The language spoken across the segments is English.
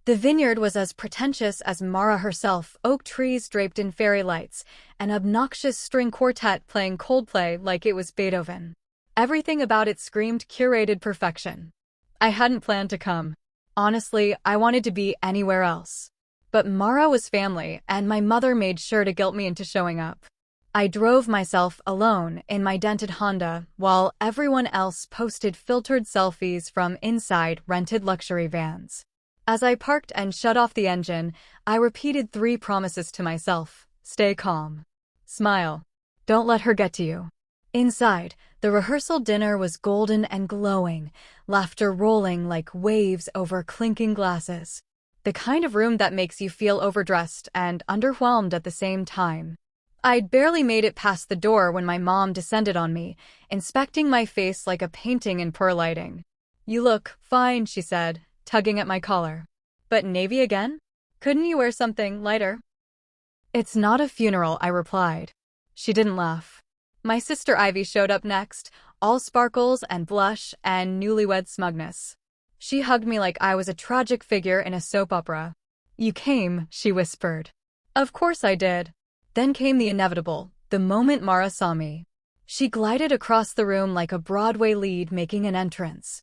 The vineyard was as pretentious as Mara herself, oak trees draped in fairy lights, an obnoxious string quartet playing Coldplay like it was Beethoven. Everything about it screamed curated perfection. I hadn't planned to come. Honestly, I wanted to be anywhere else. But Mara was family, and my mother made sure to guilt me into showing up. I drove myself alone in my dented Honda, while everyone else posted filtered selfies from inside rented luxury vans. As I parked and shut off the engine, I repeated 3 promises to myself. Stay calm. Smile. Don't let her get to you. Inside, the rehearsal dinner was golden and glowing, laughter rolling like waves over clinking glasses. The kind of room that makes you feel overdressed and underwhelmed at the same time. I'd barely made it past the door when my mom descended on me, inspecting my face like a painting in poor lighting. "You look fine," she said, tugging at my collar. "But navy again? Couldn't you wear something lighter?" "It's not a funeral," I replied. She didn't laugh. My sister Ivy showed up next, all sparkles and blush and newlywed smugness. She hugged me like I was a tragic figure in a soap opera. "You came," she whispered. Of course I did. Then came the inevitable, the moment Mara saw me. She glided across the room like a Broadway lead making an entrance.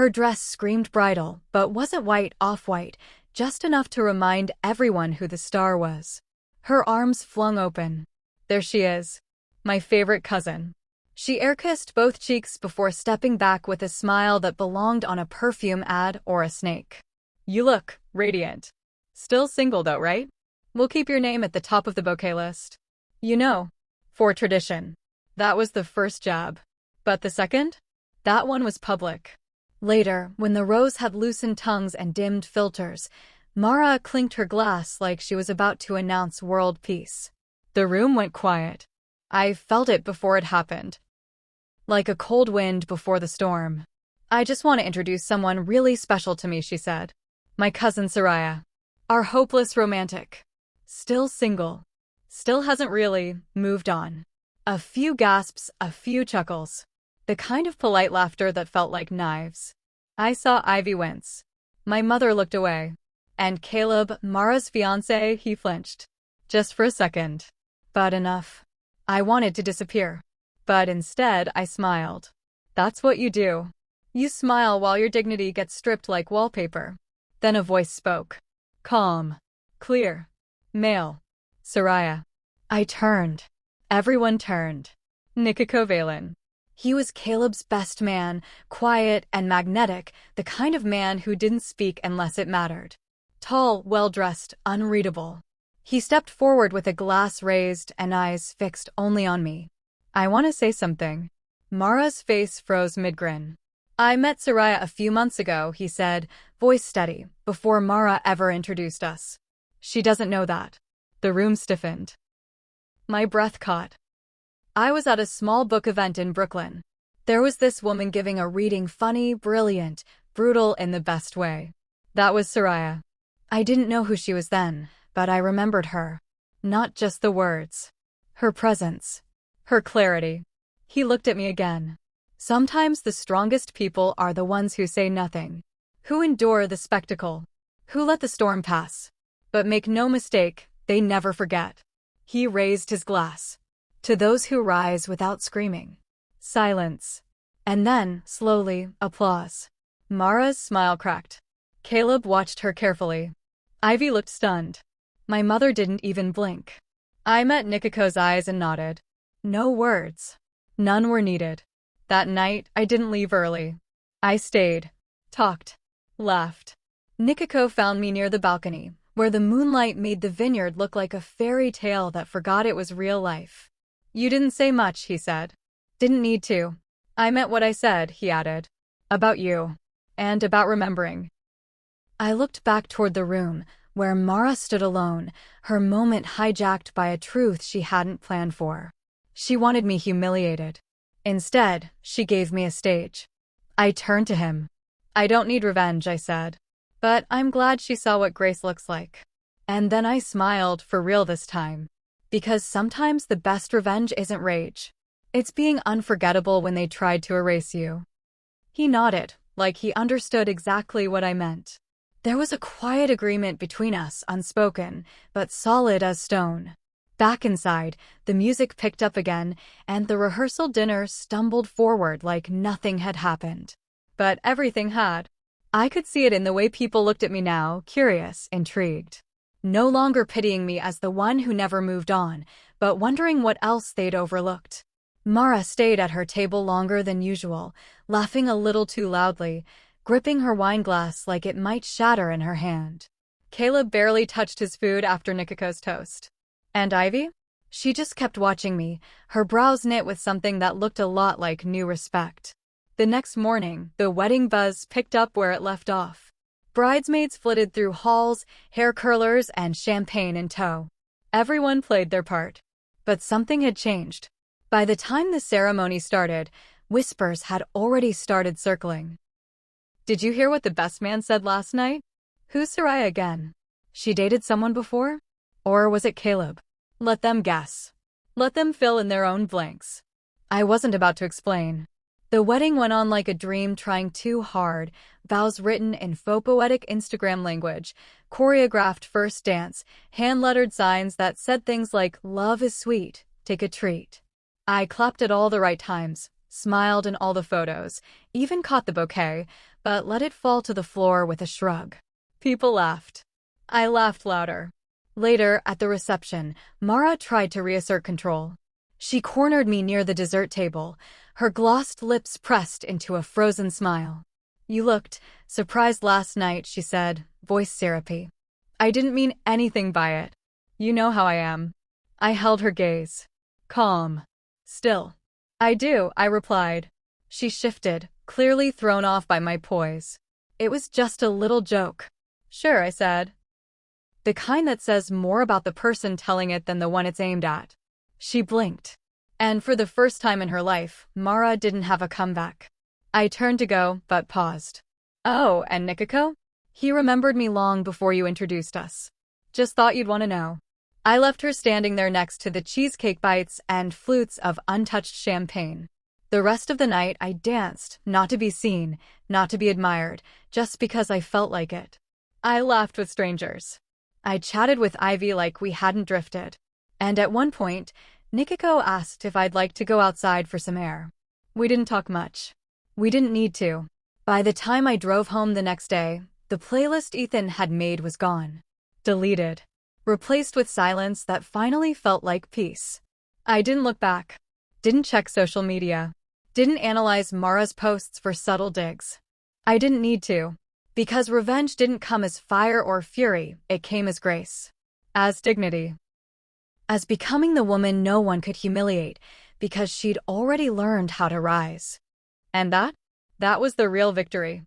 Her dress screamed bridal, but wasn't white off-white, just enough to remind everyone who the star was. Her arms flung open. There she is. My favorite cousin. She air-kissed both cheeks before stepping back with a smile that belonged on a perfume ad or a snake. "You look radiant. Still single though, right? We'll keep your name at the top of the bouquet list. You know, for tradition." That was the first jab. But the second? That one was public. Later, when the rose had loosened tongues and dimmed filters, Mara clinked her glass like she was about to announce world peace. The room went quiet. I felt it before it happened. Like a cold wind before the storm. "I just want to introduce someone really special to me," she said. "My cousin Soraya. Our hopeless romantic. Still single. Still hasn't really moved on." A few gasps, a few chuckles. The kind of polite laughter that felt like knives. I saw Ivy wince. My mother looked away. And Caleb, Mara's fiancé, he flinched. Just for a second. But enough. I wanted to disappear. But instead, I smiled. That's what you do. You smile while your dignity gets stripped like wallpaper. Then a voice spoke. Calm. Clear. Male. Soraya. I turned. Everyone turned. Nikiko Valen. He was Caleb's best man, quiet and magnetic, the kind of man who didn't speak unless it mattered. Tall, well-dressed, unreadable. He stepped forward with a glass raised and eyes fixed only on me. "I want to say something." Mara's face froze mid-grin. "I met Soraya a few months ago," he said, voice steady, before Mara ever introduced us. "She doesn't know that." The room stiffened. My breath caught. I was at a small book event in Brooklyn. There was this woman giving a reading, funny, brilliant, brutal in the best way. That was Soraya. I didn't know who she was then, but I remembered her. Not just the words. Her presence. Her clarity. He looked at me again. Sometimes the strongest people are the ones who say nothing. Who endure the spectacle. Who let the storm pass. But make no mistake, they never forget. He raised his glass. To those who rise without screaming. Silence. And then, slowly, applause. Mara's smile cracked. Caleb watched her carefully. Ivy looked stunned. My mother didn't even blink. I met Nikiko's eyes and nodded. No words. None were needed. That night, I didn't leave early. I stayed. Talked. Laughed. Nikiko found me near the balcony, where the moonlight made the vineyard look like a fairy tale that forgot it was real life. "You didn't say much," he said. "Didn't need to. I meant what I said," he added. "About you. And about remembering." I looked back toward the room, where Mara stood alone, her moment hijacked by a truth she hadn't planned for. She wanted me humiliated. Instead, she gave me a stage. I turned to him. "I don't need revenge," I said. "But I'm glad she saw what grace looks like." And then I smiled, for real this time. Because sometimes the best revenge isn't rage. It's being unforgettable when they tried to erase you. He nodded, like he understood exactly what I meant. There was a quiet agreement between us, unspoken, but solid as stone. Back inside, the music picked up again, and the rehearsal dinner stumbled forward like nothing had happened. But everything had. I could see it in the way people looked at me now, curious, intrigued. No longer pitying me as the one who never moved on, but wondering what else they'd overlooked. Mara stayed at her table longer than usual, laughing a little too loudly, gripping her wine glass like it might shatter in her hand. Caleb barely touched his food after Nikiko's toast. And Ivy? She just kept watching me, her brows knit with something that looked a lot like new respect. The next morning, the wedding buzz picked up where it left off. Bridesmaids flitted through halls, hair curlers, and champagne in tow. Everyone played their part. But something had changed. By the time the ceremony started, whispers had already started circling. Did you hear what the best man said last night? Who's Soraya again? She dated someone before? Or was it Caleb? Let them guess. Let them fill in their own blanks. I wasn't about to explain. The wedding went on like a dream, trying too hard, vows written in faux poetic Instagram language, choreographed first dance, hand-lettered signs that said things like, "Love is sweet, take a treat." I clapped at all the right times, smiled in all the photos, even caught the bouquet, but let it fall to the floor with a shrug. People laughed. I laughed louder. Later, at the reception, Mara tried to reassert control. She cornered me near the dessert table, her glossed lips pressed into a frozen smile. "You looked surprised last night," she said, voice syrupy. I didn't mean anything by it. You know how I am. I held her gaze. Calm. Still. "I do," I replied. She shifted, clearly thrown off by my poise. "It was just a little joke." "Sure," I said. The kind that says more about the person telling it than the one it's aimed at. She blinked. And for the first time in her life, Mara didn't have a comeback. I turned to go, but paused. "Oh, and Nikiko? He remembered me long before you introduced us. Just thought you'd want to know." I left her standing there next to the cheesecake bites and flutes of untouched champagne. The rest of the night I danced, not to be seen, not to be admired, just because I felt like it. I laughed with strangers. I chatted with Ivy like we hadn't drifted. And at one point, Nikiko asked if I'd like to go outside for some air. We didn't talk much. We didn't need to. By the time I drove home the next day, the playlist Ethan had made was gone. Deleted. Replaced with silence that finally felt like peace. I didn't look back. Didn't check social media. Didn't analyze Mara's posts for subtle digs. I didn't need to. Because revenge didn't come as fire or fury, it came as grace. As dignity. As becoming the woman no one could humiliate, because she'd already learned how to rise. And that was the real victory.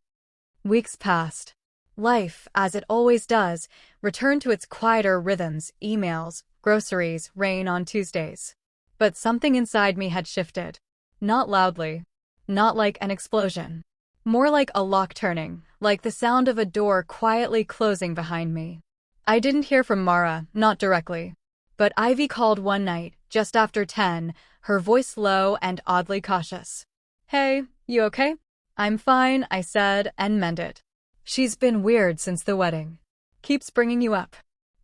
Weeks passed. Life, as it always does, returned to its quieter rhythms, emails, groceries, rain on Tuesdays. But something inside me had shifted. Not loudly. Not like an explosion. More like a lock turning, like the sound of a door quietly closing behind me. I didn't hear from Mara, not directly. But Ivy called one night, just after 10, her voice low and oddly cautious. "Hey, you okay?" "I'm fine," I said, and meant it. "She's been weird since the wedding. Keeps bringing you up."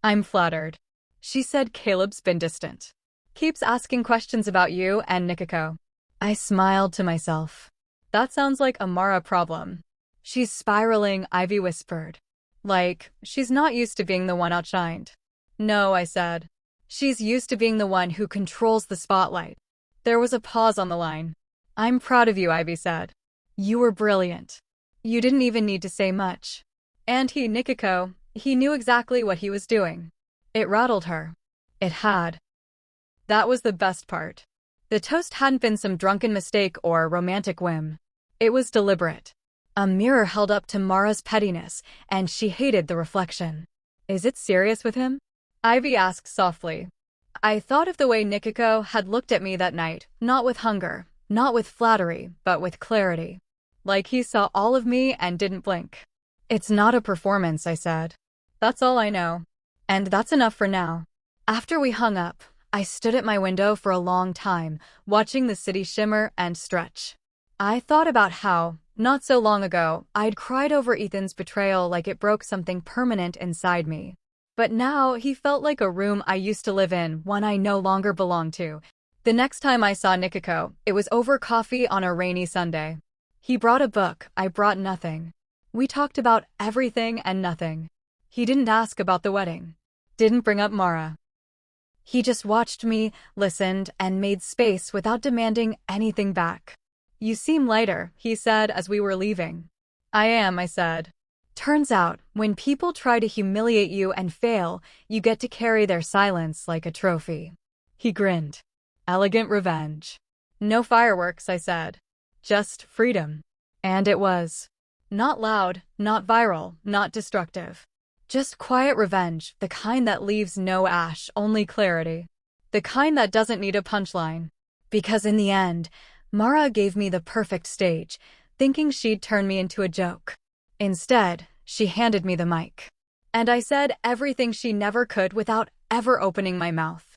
"I'm flattered." She said Caleb's been distant. "Keeps asking questions about you and Nikiko." I smiled to myself. That sounds like a Mara problem. "She's spiraling," Ivy whispered. "Like, she's not used to being the one outshined." "No," I said. "She's used to being the one who controls the spotlight." There was a pause on the line. "I'm proud of you," Ivy said. "You were brilliant. You didn't even need to say much." And Nikiko, he knew exactly what he was doing. It rattled her. It had. That was the best part. The toast hadn't been some drunken mistake or romantic whim. It was deliberate. A mirror held up to Mara's pettiness, and she hated the reflection. "Is it serious with him?" Ivy asked softly. I thought of the way Nikiko had looked at me that night, not with hunger, not with flattery, but with clarity. Like he saw all of me and didn't blink. "It's not a performance," I said. "That's all I know. And that's enough for now." After we hung up, I stood at my window for a long time, watching the city shimmer and stretch. I thought about how, Not so long ago, I'd cried over Ethan's betrayal like it broke something permanent inside me. But now, he felt like a room I used to live in, one I no longer belonged to. The next time I saw Nikiko, it was over coffee on a rainy Sunday. He brought a book, I brought nothing. We talked about everything and nothing. He didn't ask about the wedding. Didn't bring up Mara. He just watched me, listened, and made space without demanding anything back. "You seem lighter," he said as we were leaving. "I am," I said. Turns out, when people try to humiliate you and fail, you get to carry their silence like a trophy. He grinned. "Elegant revenge." "No fireworks," I said. "Just freedom." And it was. Not loud, not viral, not destructive. Just quiet revenge, the kind that leaves no ash, only clarity. The kind that doesn't need a punchline. Because in the end, Mara gave me the perfect stage, thinking she'd turn me into a joke. Instead, she handed me the mic. And I said everything she never could without ever opening my mouth.